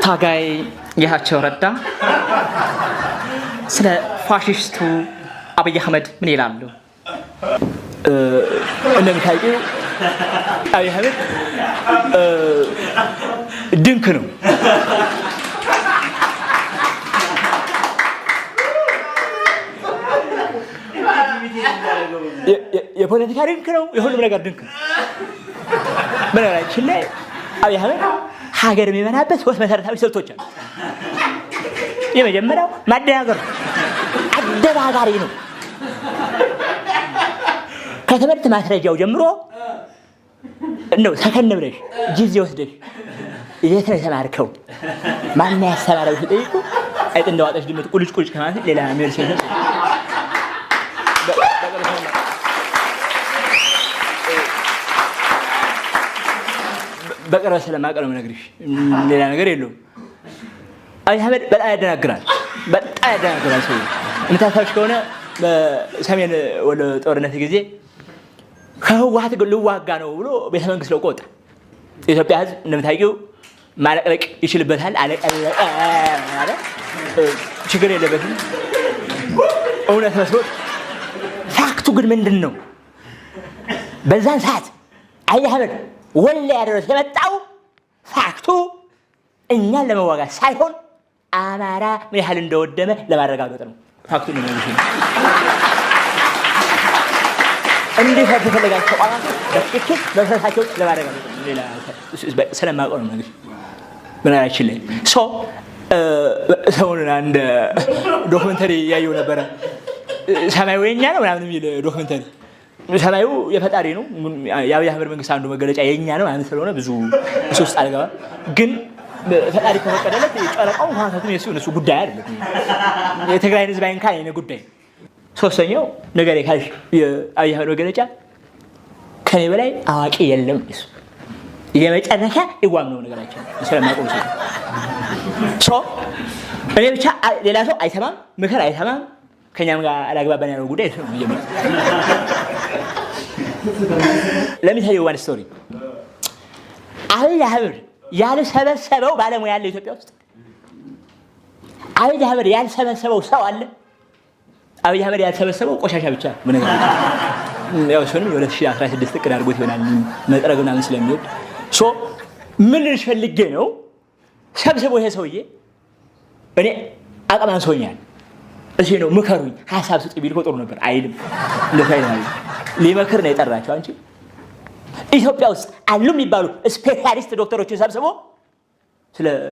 ታጋይ ጌታቸው ረዳ ስለ ፋሺስቱ አብይ አህመድ ምን ይላሉ? እንደምታውቂው አብይ አህመድ ድንክ ነው። የፖለቲካ ድንክ ነው። የሁሉም ነገር ድንክ ነው። በነገራችን ላይ አብይ አህመድ ሀገር የሚመራበት 3 መሰረታዊ ስልቶች አሉ። የመጀመሪያው ማደናገር ነው። አደናጋሪ ነው። ከትምህርት ማስረጃው ጀምሮ ነው ሰከን ብለሽ ጊዜ ወስደሽ የት ነው የተማርከው? ማን ያስተማረው ሲጠይቁ አይጥ እንደዋጠሽ ድመት ቁልጭ ቁልጭ ከማለት ሌላ መልስ የለም። በቀረ ስለማቀር ነው የምነግርሽ፣ ሌላ ነገር የለውም። አብይ አህመድ በጣም ያደናግራል። ሰው የምታስታውሽ ከሆነ በሰሜን ወሎ ጦርነት ጊዜ ከህወሓት ልዋጋ ነው ብሎ ቤተ መንግስት ለቆ ወጣ። የኢትዮጵያ ህዝብ እንደምታውቂው ማለቅለቅ ይችልበታል። አለቀለቀ አለ፣ ችግር የለበትም። እውነት መስሎት። ፋክቱ ግን ምንድን ነው? በዛን ሰዓት አብይ አህመድ ወልዲያ ድረስ የመጣው ፋክቱ እኛን ለመዋጋት ሳይሆን አማራ ምን ያህል እንደወደመ ለማረጋገጥ ነው። ፋክቱ ነው ማለት ነው። እንዴት ተፈለጋቸው ተቋማት በትክክል በመሰረታቸው ለማረጋገጥ ነው። ሌላ ስለማውቀው ነው ማለት ነው። በነገራችን ላይ ሰሞኑን አንድ ዶክመንተሪ ያየው ነበረ። ሰማዩ የኛ ነው ምናምን የሚል ዶክመንተሪ። ሰማዩ የፈጣሪ ነው። የአብይ አህመድ መንግስት አንዱ መገለጫ የኛ ነው ማለት ስለሆነ ብዙ ውስጥ አልገባም። ግን ፈጣሪ ከፈቀደለት ጨረቃው ማታቱን የሱ ጉዳይ አይደለም። የትግራይ ህዝብ አይንካ የኔ ጉዳይ። ሶስተኛው ነገር የካልሽ የአብይ አህመድ መገለጫ ከኔ በላይ አዋቂ የለም። እሱ የመጨረሻ ይጓም ነው ነገራችን ስለማቆም ሰው እኔ ብቻ ሌላ ሰው አይሰማም፣ ምክር አይሰማም። ከኛም ጋር አላግባባን ያለው ጉዳይ ነው የሚጀምረው። Let me tell you one story. አብይ አህመድ ያልሰበሰበው ባለሙያ ያለ ኢትዮጵያ ውስጥ አብይ አህመድ ያልሰበሰበው ሰው አለ? አብይ አህመድ ያልሰበሰበው ቆሻሻ ብቻ ምን ነገር ያው እሱንም 2016 እቅድ አድርጎት ይሆናል መጥረግ ምናምን ስለሚወድ ምን ልፈልጌ ነው ሰብስቦ ይሄ ሰውዬ እኔ አቅም አንሶኛል እሺ ነው ምከሩኝ ሐሳብ ስጡ ቢል ቆጥሩ ነበር አይልም። ለፋይናል ሊመክር ነው የጠራቸው። አንቺ ኢትዮጵያ ውስጥ አሉ የሚባሉ ስፔሻሊስት ዶክተሮችን ሰብስቦ ስለ